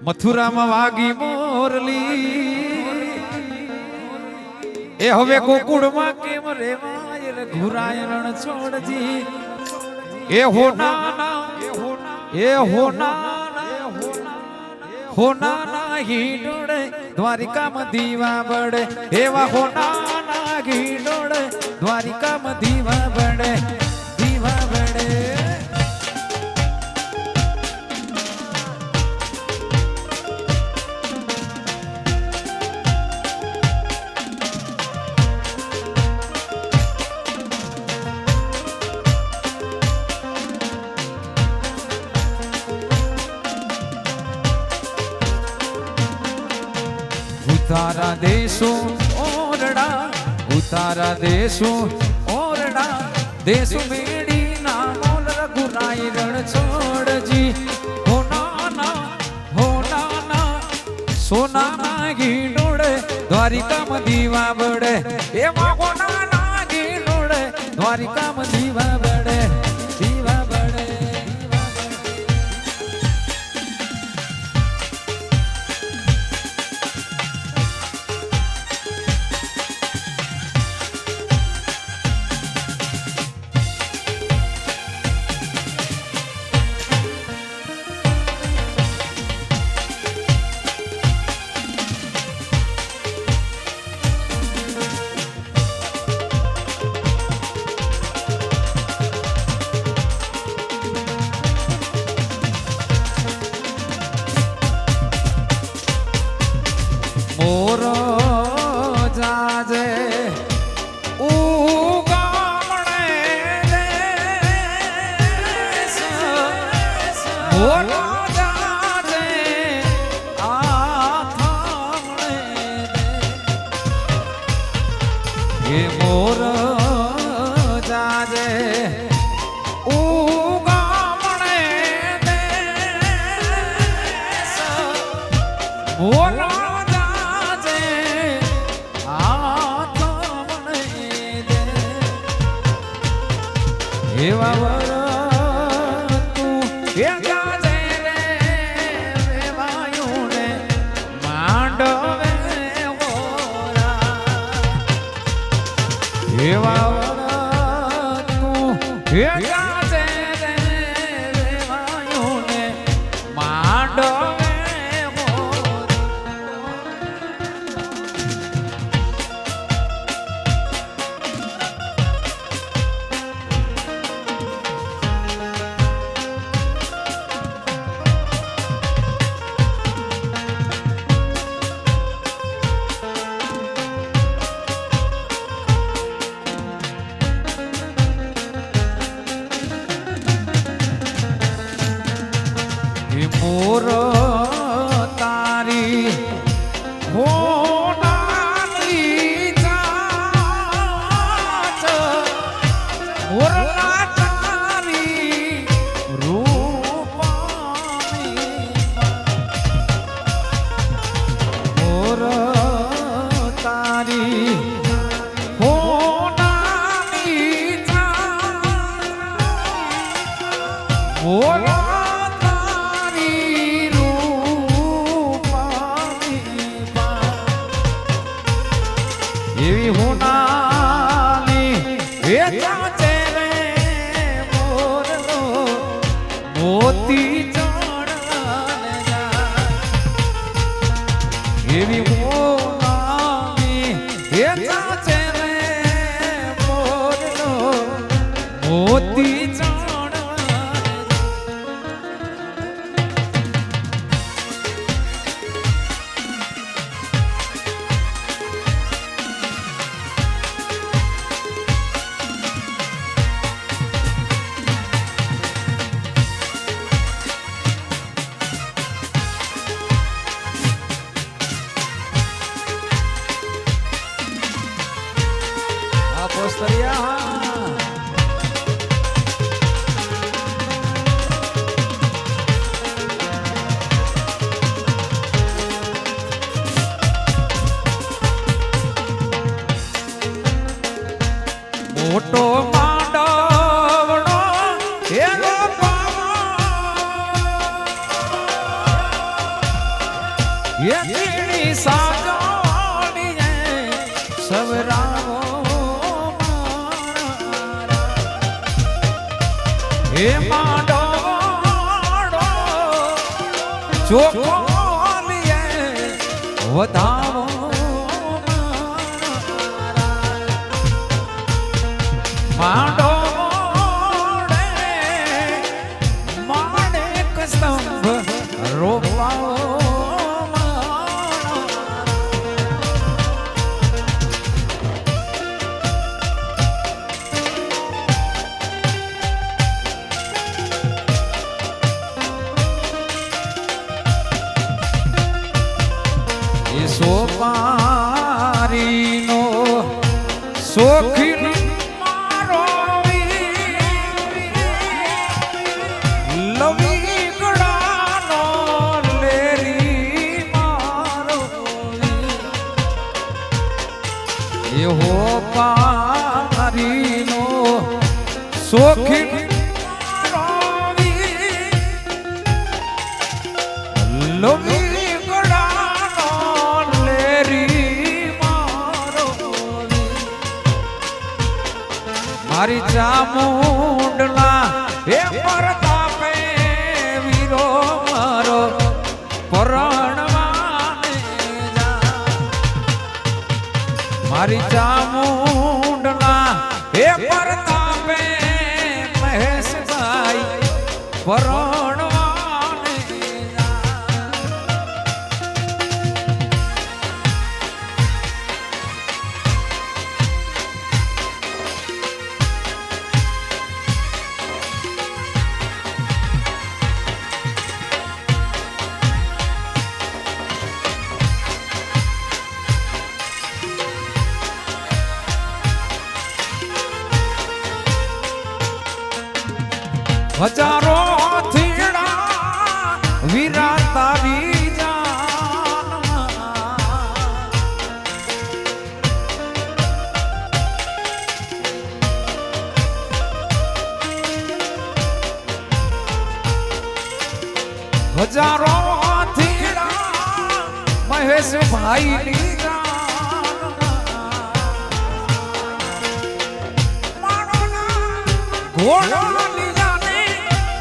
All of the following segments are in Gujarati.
મથુરામાં વાગી મોરલી એ હવે ગોકુળમાં કેમ રેવાય રે ઘુરાય રણ છોડજી એ હોના હિડોળે દ્વારિકામાં દીવા બળે એવા હોના હિડોળે દ્વારિકામાં દીવા બળે દીવા બળે ઉતારા દેશો ઓરડા દેશ મેડી ના મોલ રઘુરાય રણ છોડજી હોના સોના ગીડોળે દ્વારિકામાં દીવા બળે એમાં હોના ગીડોળે દ્વારિકામાં દીવા બળે દીવા બળે મોર તારી હોનાની ચાચ મોરલા તારી રૂપાની મોર તારી હોનાની ચાચ મોર એવી હોનાની વેચા ચેરે મોરનો મોતી ચડવાને જાય એવી હોનાની વેચા ચેરે મોરનો મોતી મોટો માંડવડો એનો પાવા ये तेरी साजोनी है सब रामो हे माडो चोखो लिए वधावो माडो माडे कस्तंभ रोपाओ સોપારીનો સોખી મારો લવી ગળાનો લેરી મારો એ હો પારીનો સોખી મારો લવી મારી ચામુંડલા હે પરતાપે વીરો મારો પરણવાને જા મારી ચામુંડલા હે પરતાપે મહેશભાઈ પરણવાને હજારો થીડા વીરા તારી જાન હજારો થીડા મહેશભાઈ ની જાન ઘોડા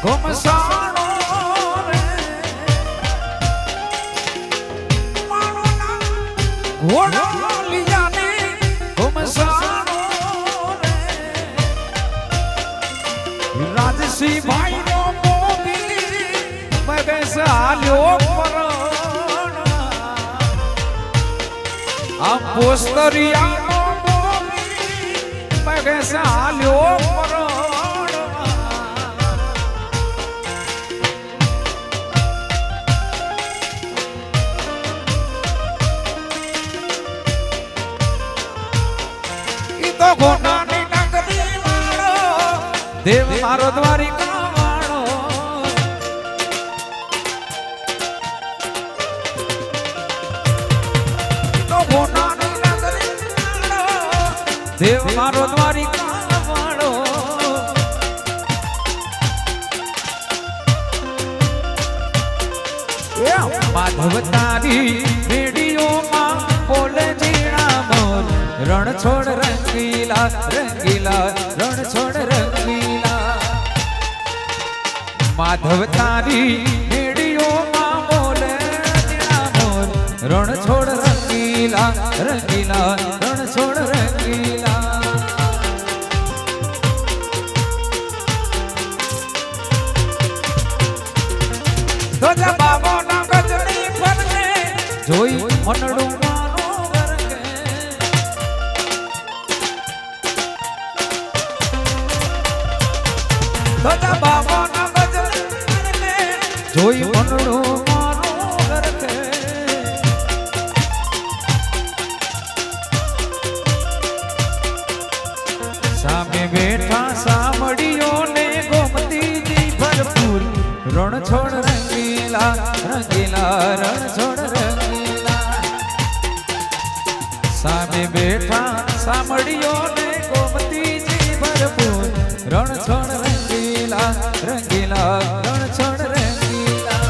ઘમસાણો રે માણોના ઘોડા લીયાને ઘમસાણો રે રાજસી ભાઈ નો મોગી મગસ આલ્યો પરણ આ પોસ્તરિયાનો મોગી મગસ આલ્યો પરણ ગોનાની નગરી વાળો દેવ મારો દ્વારિકા વાળો તો ગોનાની નગરી વાળો દેવ મારો દ્વારિકા વાળો માધવ તારી રેડિયોમાં બોલે જીણા મોર રણ છોડ રંગીલા રંગીલા રણ છોડ રંગીલા માધવ તારી રેડિયોમાં બોલે જીણા મોર રણ છોડ રંગીલા રંગીલા રણ છોડ રંગીલા તો જા બાબો ના ગજની ફરકે જોઈ મનડું માનો વરકે તો જા બાબો ના ગજની ફરકે જોઈ મનડું માનો વરકે સામે બેઠા સામડીઓ ને ગોમતીજી ભરપૂર રણ છોડ રંગીલા રંગીલા રણ છોડ રંગીલા સામે બેઠા સામડીઓ ને ગોમતીજી ભરપૂર રણ છોડ રંગીલા રંગીલા રણ છોડ રંગીલા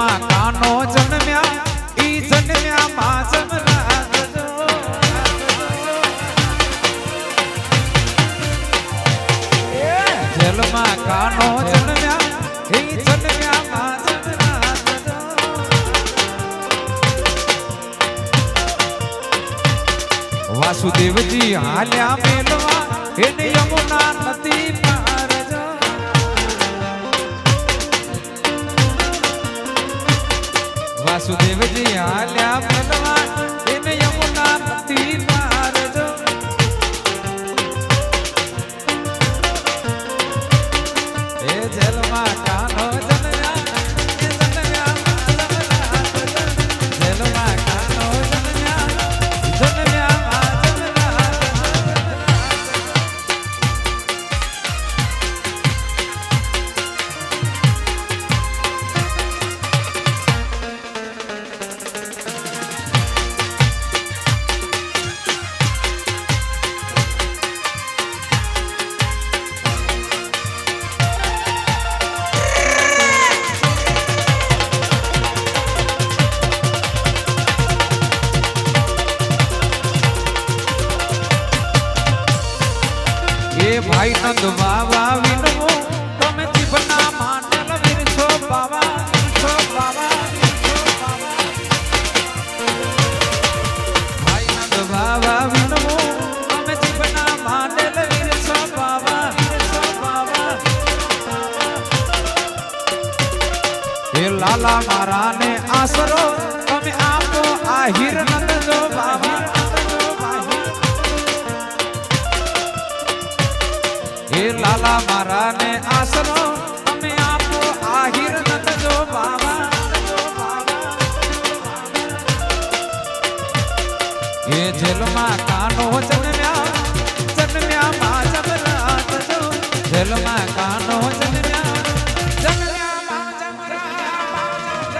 જેલમાં કાનો જન્મ્યા ઈ જન્મ્યા માં જમરાજ જો જેલમાં કાનો જન્મ્યા ઈ જન્મ્યા માં જમરાજ જો વાસુદેવજી હાલ્યા મેલવા એને યમુના નદી પાર જો વાસુદેવજી હાલ્યા મેલવા એને યમુના નદી પાર જો એ જેલમાં કાનો જન્મ્યા એ જન્મ્યા જેલમાં કાનો જન્મ્યા જન્મ્યા ભાઈ નંદ બાવા વિનવો તમે જીવના માંડલ વિરછો બાવા વિરછો બાવા ભાઈ નંદ બાવા વિનવો તમે જીવના માંડલ વિરછો બાવા વિરછો બાવા હે લાલા મારા ને આસરો તમે આપો આહિર નંદ જો બાવા હે લાલા મારા ને આસરો તમે આપો આહિર નંદ જો બાવા હે જેલમાં કાનો જન્મ્યા જન્મ્યા માં જમરાજ જો જેલમાં કાનો જન્મ્યા જન્મ્યા માં જમરાજ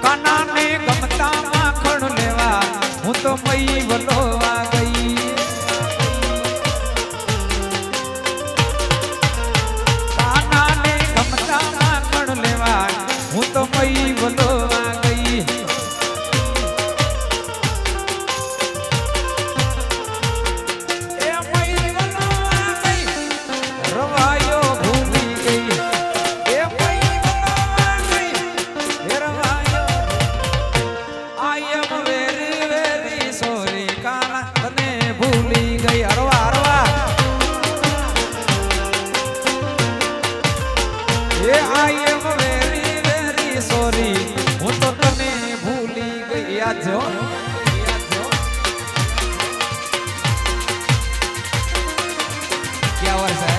કાનાને ગમતા માખણ લેવા હું તો મઈ વલોવા ગઈ કાનાને ગમતા માખણ લેવા હું તો મઈ વલોવા ગઈ એ મઈ વલોવા ગઈ રવાયો ભૂલી ગઈ એ મઈ વલોવા ગઈ એ રવાયો I am very very sorry કાના તને ભૂલી ગઈ અરવા અરવા એ I am very very sorry હું તો તને ભૂલી ગઈ યાદ જો क्या वर्ष है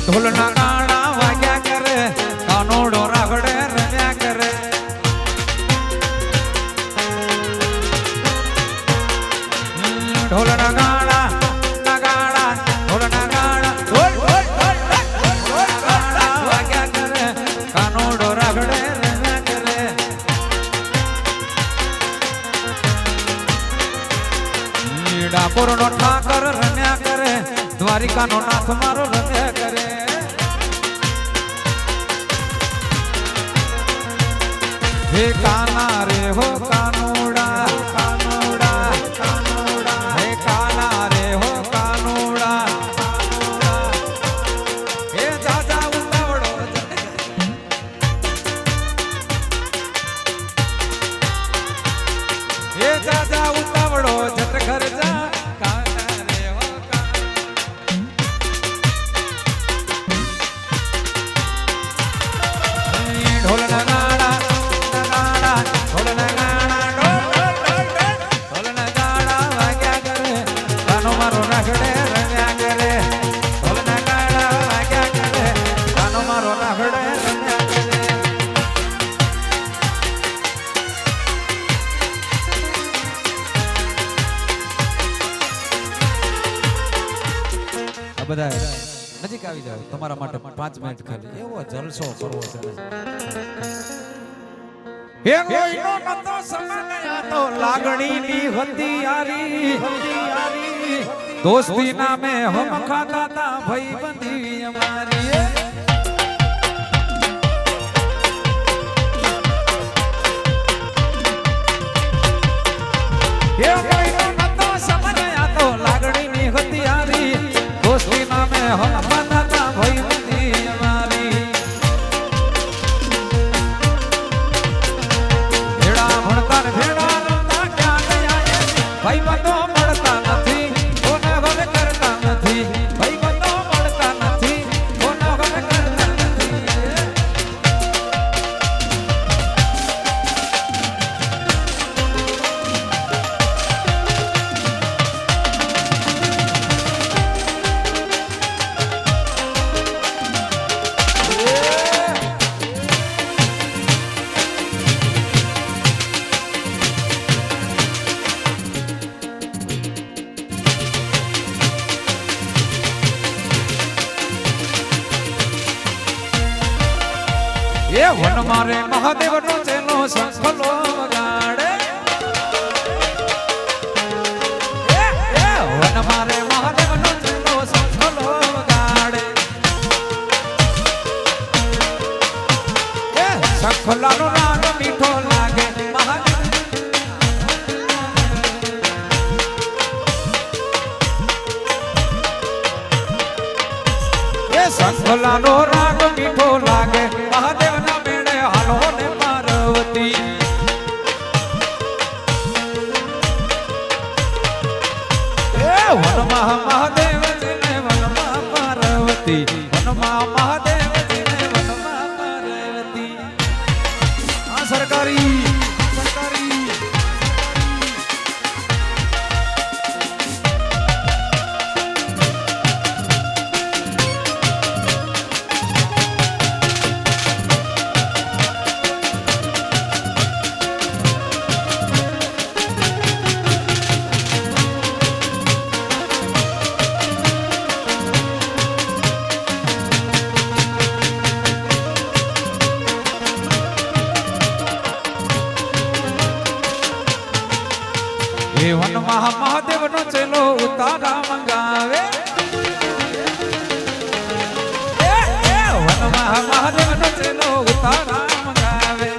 ઢોલના ગાણા વાગ્યા કરે કાનોડો રાગડે રમ્યા કરે ઢોલના ગાણા ઢોલના ગાણા ગાણા વાગ્યા કરે કાનોડો રાગડે રમ્યા કરે ડાકોરનો ઠાકર રમ્યા કરે દ્વારિકાનો નાથ મારો રમ્યા કરે હે કાના રે હો કાનુડા કાનુડા કાનુડા હે કાના રે હો કાનુડા હે જાજા ઉતાવળો હે જાજા ઉતાવળો જટ ઘર જા કાના રે હો ઢોલના ગાણા ઢોલના ગાણા ઢોલના ગાણા વાગ્યા કરે કાનો મારો રાગડે રમ્યા કરે ઢોલના ગાણા વાગ્યા કરે કાનો મારો આ બધા નજીક આવી જાવ તમારા માટે 5 મિનિટ ખાલી એવો જલસો કરવો છે હે કોઈનો નતો સમય તો લાગણીની હતી યારી દોસ્તી નામે હમ ખાતા તા ભાઈબંધી અમારી હે કોઈનો નતો સમય તો લાગણીની હતી યારી દોસ્તી નામે હમ ખાતા તા ભાઈબંધી અમારી ભેડા ભણતા ને ભેડા રમતા ક્યાં ગયા ભાઈબંધો મળતા નથી કોને હવે કરતા નથી ભાઈબંધો મળતા નથી કોને હવે કરતા નથી એ વન મારે મહાદેવ નો ચેલો સંખલો વગાડે એ વન મારે મહાદેવ નો ચેલો સંખલો વગાડે એ સંખલાનો રાગ મીઠો લાગે મહાદેવ એ સંખલાનો રાગ મીઠો લાગે મહાદેવ ના મેળે હાલો ને પાર્વતી એ વનમાં મહાદેવ ને વનમાં પાર્વતી વનમાં મહાદેવ ને વનમાં પાર્વતી આ સરકારી વન મહાદેવ નો ચેલો ઉતારા મંગાવે વન મહાદેવ નો ચેલો ઉતારા મંગાવે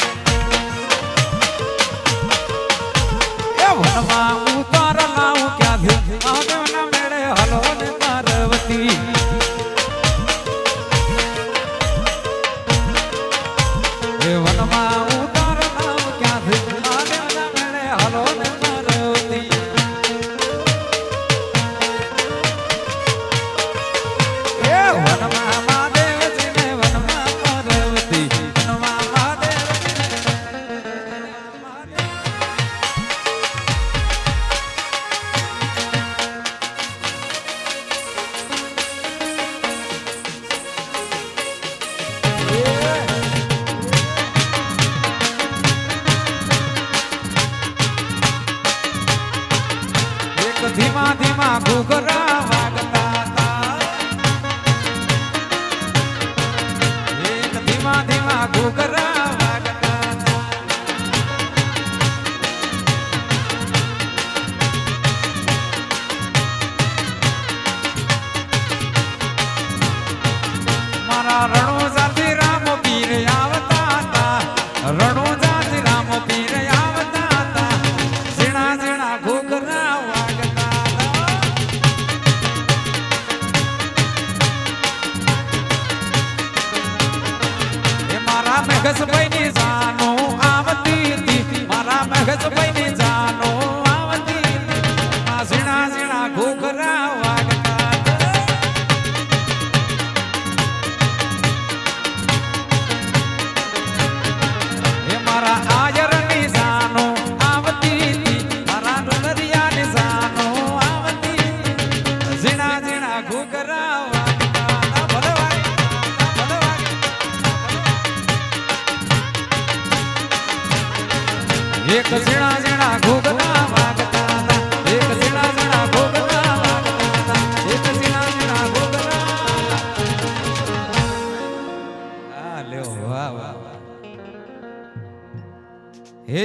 વનમાં ઉતારા લાવું ક્યાંથી મહાદેવ ના મેળે હલો ને પાર્વતી વનમાં ઉતારા લાવું ક્યાંથી મહાદેવ ના મેળે હલો ને ધીમા ધીમા ઘૂઘરા વાગતા તા એક ધીમા ધીમા ઘૂઘરા વાગતા તા મારા રણુજાથી રામ પીર આવતા તા રણુજાથી રામ પીર આવતા તા ઝીણા ઝીણા ઘૂઘરા મગજભાઈ ની જાનો આવતી હતી મારા મગજભાઈ ની જાનો આવતી આ ઝીણા ઝીણા ઘૂઘરા વાગતા એ મારા આયર ની જાનો આવતી હતી મારા ડુંગરિયા ની જાનો આવતી ઝીણા ઝીણા ઘૂઘરા એક ઝીણા ઝીણા ઘૂઘરા વાગતા હતા એક ઝીણા ઝીણા ઘૂઘરા વાગતા હતા એક ઝીણા ઝીણા ઘૂઘરા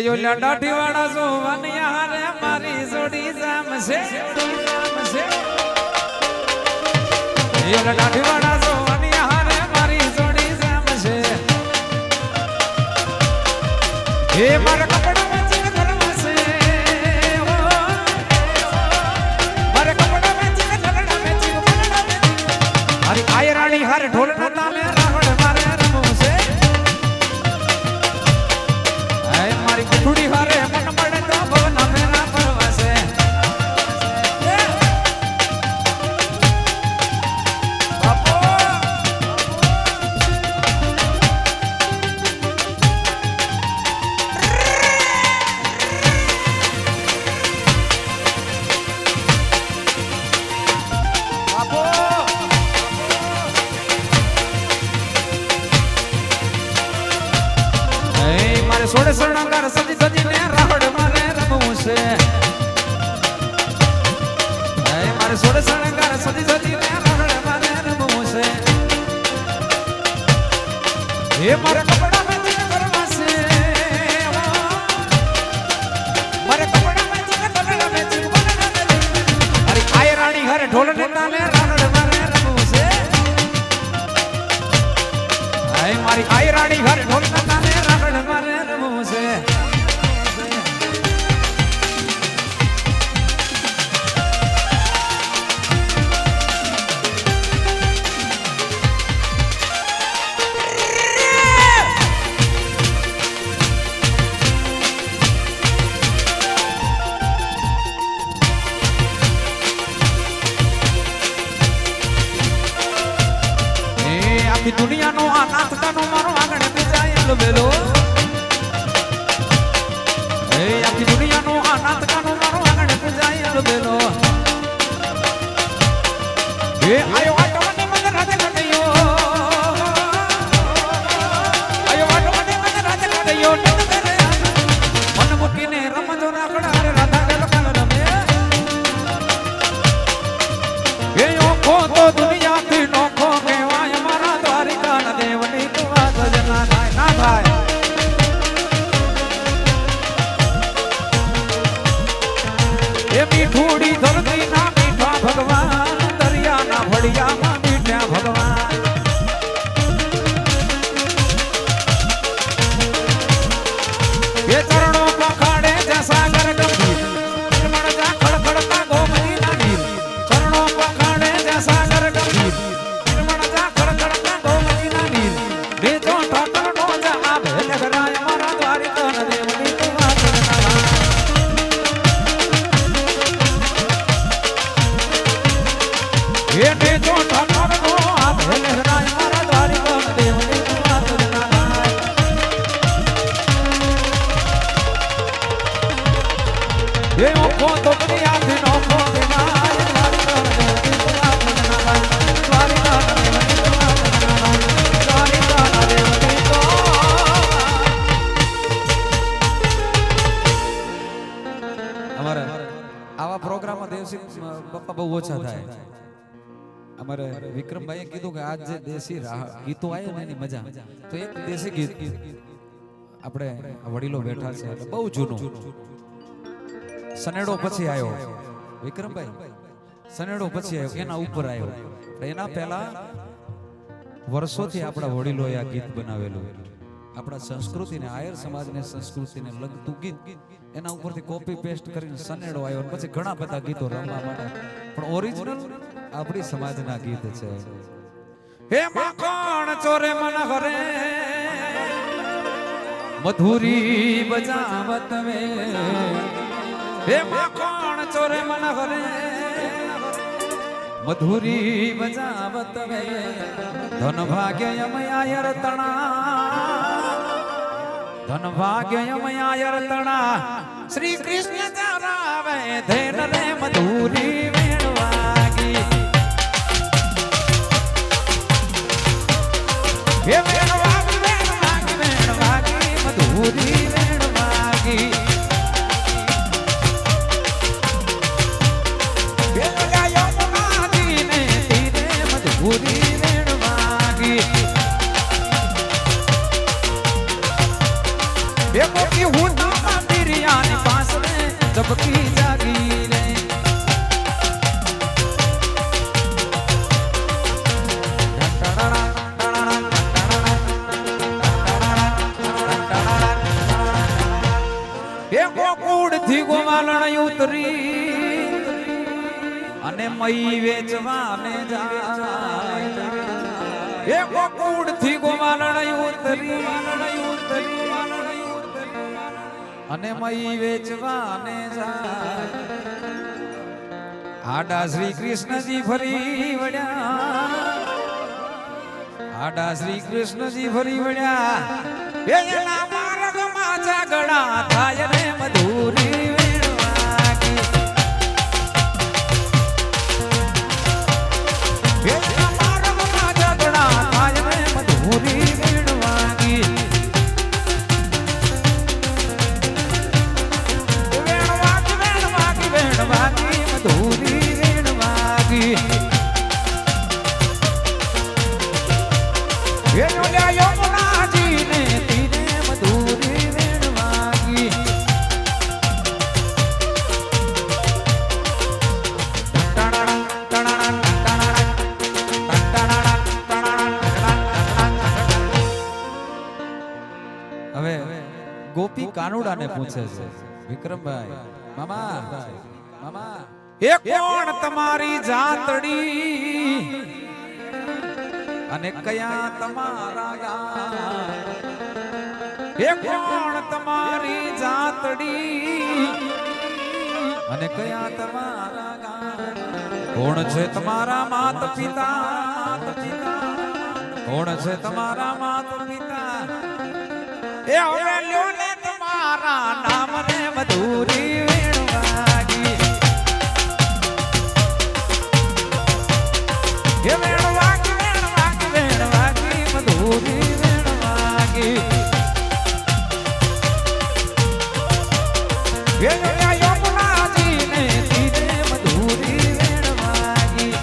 ઓલા દાઢીવાળા જોવાનિયા હારે મારી જોડી જામશે ઓલા દાઢીવાળા જોવાનિયા હારે મારી જોડી જામશે એ મારા કપડા મેચિંગ કરવાશે મારા કપડા મેચિંગ ઝગડા મેચિંગ મારી આય રાણી હારે ઢોલના તાલે રાવણ મારે રમવું છે મારી કુઠડી હારે મન મળે તો ભવના મેરા પરવાસે બાપો બાપો મારે સોડે શરણંગાર સજી સજીને રાવણ મારે રમવું છે મારે સોડે શરણંગાર સજી સજીને રાવણ મારે રમવું છે એ મારા કપડા મેચિંગ કરવા છે મારે કપડા મેચિંગ કપડા મેચિંગ અરે આય રાણી ઘરે ઢોલ ને તાલે રાવણ મારે રમવું છે મારી આય રાણી ઘરે ઢોલ ને તાલે રાવણ મારે રમવું છે આખી દુનિયાનો આ નાથડાનો મારો આંગણે પૂજાયેલો બેલો આખી દુનિયાનો આ નાથડાનો મારો આંગણે પૂજાયેલો બેલો આયો વાટવાની મન રાજ કડયો આયો વાટવાની મન રાજ કડયો નંદ કરે મન મૂકીને રમજો રાગડા રે રાધા ગેલો કાલ રમે ઓખો તો દુનિયાથી નોખો કહેવાય મારા દ્વારિકા ના દેવની તો વાત જ ના થાય એ મીઠુડી ધરતી ના મીઠા ભગવાન દરિયા ના ભડિયામાં મીઠા ભગવાન એ ચરણો પખાડે જે સાગર ગંભીર નિર્મળ જા ખડખડતા ગોમતી ના નીર ચરણો પખાડે જે સાગર ગંભીર નિર્મળ જા ખડખડતા ગોમતી ના નીર બેજો ઠાકર નો જા આભે લગરાય મારા દ્વારિકા ના દેવની તો વાત ના એ બેજો ઠાકર નો આભે લગરાય મારા દ્વારિકા ના દેવની તો વાત ના એ ઓખો તો દુનિયાથી નોખો દેવાય દ્વારિકા ના દેવની તો વાત ના દ્વારિકા ના દેવની તો વાત ના દ્વારિકા ના દેવની તો અમારે આવા પ્રોગ્રામમાં દેશી બપ્પા બહુ ઓછા થાય અમારે વિક્રમભાઈએ કીધું કે આજ જે દેશી ગીતો આવ્યા ને એની મજા તો એક દેશી ગીત આપણે વડીલો બેઠા છે એટલે બહુ જૂનું સનેડો પછી આવ્યો વિક્રમભાઈ સનેડો પછી આવ્યો એના ઉપર આવ્યો એના પહેલા વર્ષોથી આપણા વડીલોએ આ ગીત બનાવેલું આપણા સંસ્કૃતિને આયર સમાજની સંસ્કૃતિને લગતું ગીત એના ઉપરથી કોપી પેસ્ટ કરીને સનેડો આવ્યો પછી ઘણા બધા ગીતો રમવા માટે પણ ઓરિજિનલ આપણી સમાજના ગીત છે હે માખણ ચોરે મન ઘરે મધુરી બજાવત વે હે માખણ ચોરે મન ઘરે મધુરી બજાવત વે ધન ભાગ્ય યમયાયર તણા ધન ભાગ્ય યમયાયર તણા શ્રી કૃષ્ણ ચરાવે ધેન રે મધુરી વેણવાગી હે વેણવાગી વેણવાગી વેણવાગી મધુરી વેણવાગી મધુરી વેણવાગી એ મોટી હું ઝબકી જાગી રે ગોકુળથી ગોવાલણ ઉતરી અને મઈ વેચવાને જાય એ ગોકુળથી ગોવાલણ ઉતરી અને મઈ વેચવાને જાય આડા શ્રી કૃષ્ણજી ફરી વળ્યા આડા શ્રી કૃષ્ણજી ફરી વળ્યા એના માર્ગમાં ઝઘડા થાય રે મધુરી વેણવાગી એના માર્ગમાં ઝઘડા થાય રે મધુરી વેણવાગી વેણવાગી વેણવાગી વેણવાગી મધુરી વેણવાગી યમુનાજીને તીરે મધુરી વેણવાગી હવે ગોપી કાનુડાને પૂછે છે વિક્રમભાઈ મામા મામા એ કોણ તમારી જાતડી અને કયા તમારા ગામ એ કોણ તમારી જાતડી અને કયા તમારા ગામ કોણ છે તમારા માત પિતા કોણ છે તમારા માત પિતા એ હવે લ્યો ને તમારા નામ રે મધુરી વેણવાગી એ વેણવાગી મધુરી વેણવાગી યમુનાજીને તીરે મધુરી વેણવાગી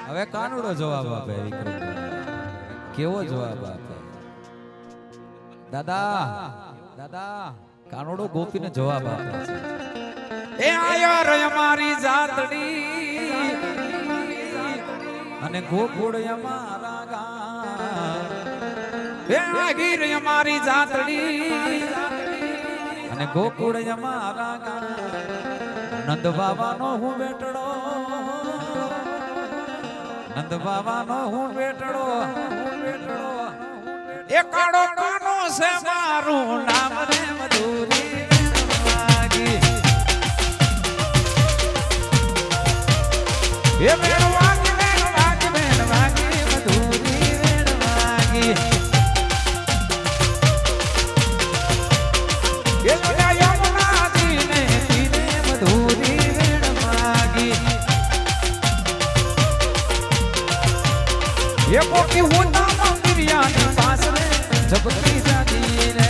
હવે કાનુડો જવાબ આપે કેવો જવાબ આપે દાદા દાદા કાનુડો ગોપીને જવાબ આપે છે એ આયો રે અમારી જાતડી અને ગોકુળ અમારા ગામ એ આગી રે અમારી જાતડી અને ગોકુળ અમારા ગામ નંદ બાબાનો હું બેટડો નંદ બાબાનો હું બેટડો એ કાળો કાનો છે મારું નામ રે મધુરી વેણવાગી એ વેણવાગી વેણવાગી વેણવાગી મધુરી વેણવાગી એ યમુનાજીને તીરે મધુરી વેણવાગી એ કોકી હું નામ મંદિરિયાની પાસ રે ઝબકી જાગી રે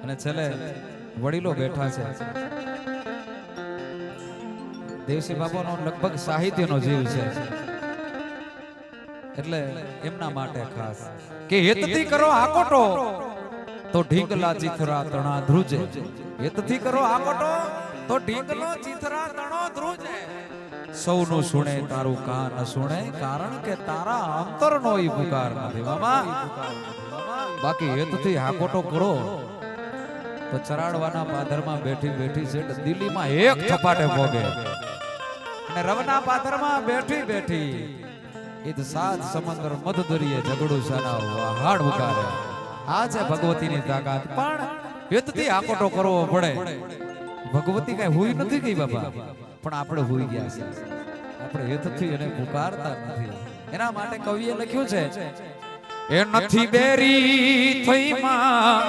અને છેલ્લે વડીલો બેઠા છે દેવસી બાબાનો લગભગ સાહિત્યનો જીવ છે એટલે એમના માટે ખાસ કે હેતથી કરો આકોટો તો ઢીંગલા ચીથરા તણા ધ્રુજે હેતથી કરો આકોટો તો ઢીંગલો ચીથરા તણો ધ્રુજે સૌનું સુણે તારું કાન સુણે કારણ કે તારા અંતરનો ઈ પુકાર નથી મામા બાકી હેતથી આકોટો કરો તો ચરાડવાના પાદરમાં બેઠી બેઠી છે દિલ્હીમાં એક થપાટે ભોગે અને રવના પાદરમાં બેઠી બેઠી ઈદ સાત સમંદર મધદરિયે ઝઘડું સાના વહાડ ઉગારે આ છે ભગવતીની તાકાત પણ હિતથી આકોટો કરવો પડે ભગવતી કઈ હુઈ નથી ગઈ બાબા પણ આપણે હુઈ ગયા છે આપણે હિતથી એને પુકારતા નથી એના માટે કવિએ લખ્યું છે એ નથી બેરી થઈ માં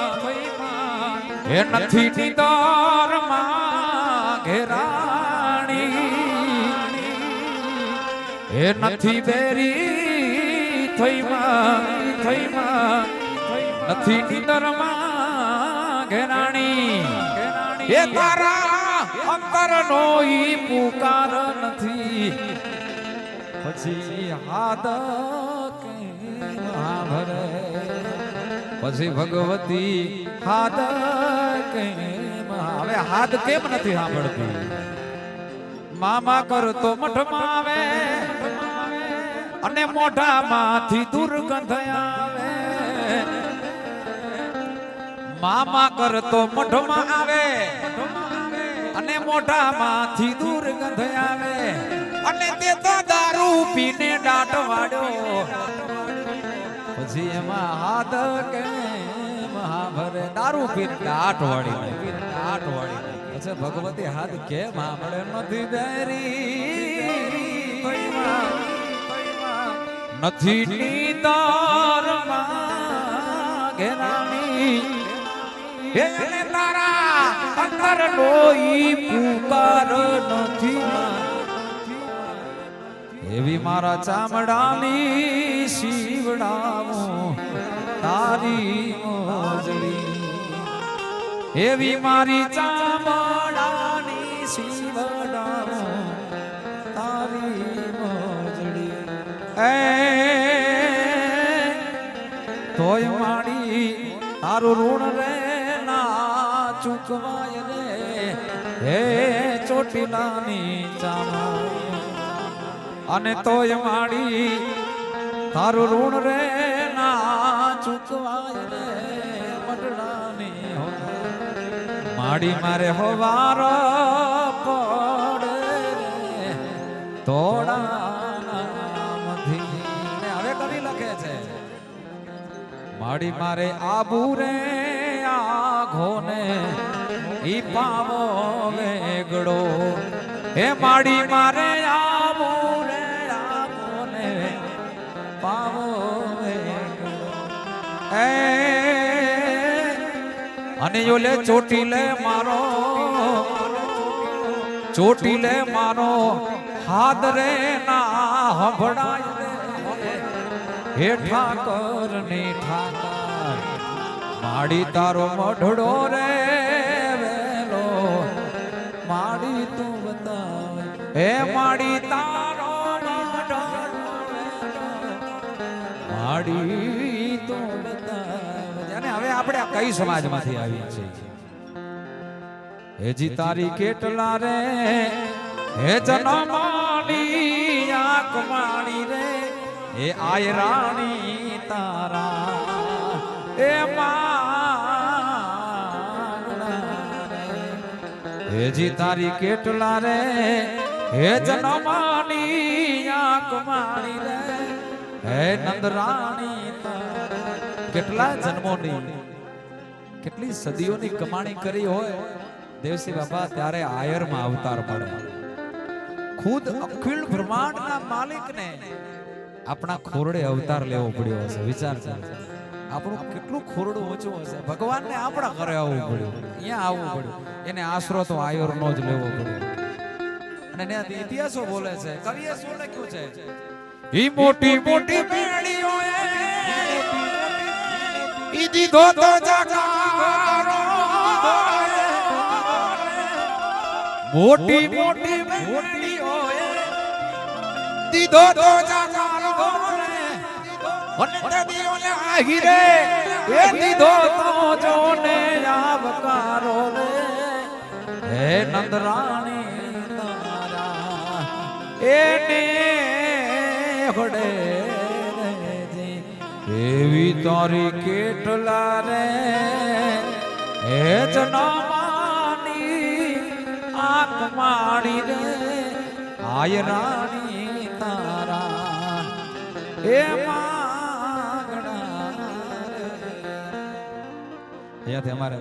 એ નથી નિદારમાં ઘેરાણી એ નથી બેરી થઈમાં નથી નિદારમાં ઘેરાણી એ તારા અંતરનો ઈ પુકાર નથી પછી હાથ ભરે પછી ભગવતી હાથ હવે હાથ કેમ નથી સાંભળતી મામા કરતો મઠમાં આવે અને મોઢામાંથી દુર્ગંધ આવે મામા કરતો મઠમાં આવે અને મોઢામાંથી દુર્ગંધ આવે અને તે તો દારૂ પીને દાટ વાળ્યો પછી એમાં હાથ કે મહાભરે દારૂ પીને દાટ વાળી પછી ભગવતી હાથ કેમ સાંભળે નથી બેરી નથી નિદારમાં ઘેરાણી એને તારા અંતર કોઈ પુકાર નથી એવી મારા ચામડાની શિવડાવો તારી મોજડી એવી મારી ચામડાની શિવડાવો તારી મોજડી એ તોય માડી તારું ઋણ રે ના ચૂકવાય રે હે ચોટીલાની ચામડા અને તોય માડી તારું ઋણ રે ના ચૂકવાય રે મટડાની હો માડી મારે હોવાર પડે રે તોડા હવે કવિ લખે છે માડી મારે આબુ રે આઘોને ઈ પાવો વેગડો હે માડી મારે આબુ રે આઘોને પાવો વેગડો એ અને યોલે ચોટીલે મારો હાથ રે ના હભડાય હે ઠાકર ને ઠાકર માડી તારો મઢડો રે વેલો માડી તું બતાવ હે માડી તારો મઢડો માડી તું બતાવ અને હવે આપણે કઈ સમાજમાંથી આવીએ છીએ હેજી તારી કેટલા રે હે જનમાની આંખ માણી રે એ આય રાણી તારા એ હેજી તારી કેટલા રે હે જનમાની આંખ માણી રે હે નંદરાણી તારા કેટલા જન્મોની કેટલી સદીઓની કમાણી કરી હોય દેવસી બાપા ત્યારે આયરમાં અવતાર પડે ખુદ અખિલ બ્રહ્માંડના માલિકને આપણા ખોરડે અવતાર લેવો પડ્યો હશે વિચાર કર આપણું કેટલું ખોરડું ઊંચું હશે ભગવાનને આપણા ઘરે આવવું પડ્યું અહીંયા આવવું પડ્યું એને આશરો તો આયરનો જ લેવો પડ્યો અને ઇતિહાસો બોલે છે કવિએ શું લખ્યું છે ઈ મોટી મોટી બેડીઓએ ઈ દીધો તો જકારો મોટી મોટી બેડીઓએ દીધો તો જકારો અને તદીઓને આહીરે એ દીધો તો જોને આવકારો રે હે નંદરાણી તારા એને હોડે એવી તારી કેટલા રે હે જનમાની આંખ માડી રે આય રાણી તારા એ માગણા અહીંયાથી અમારે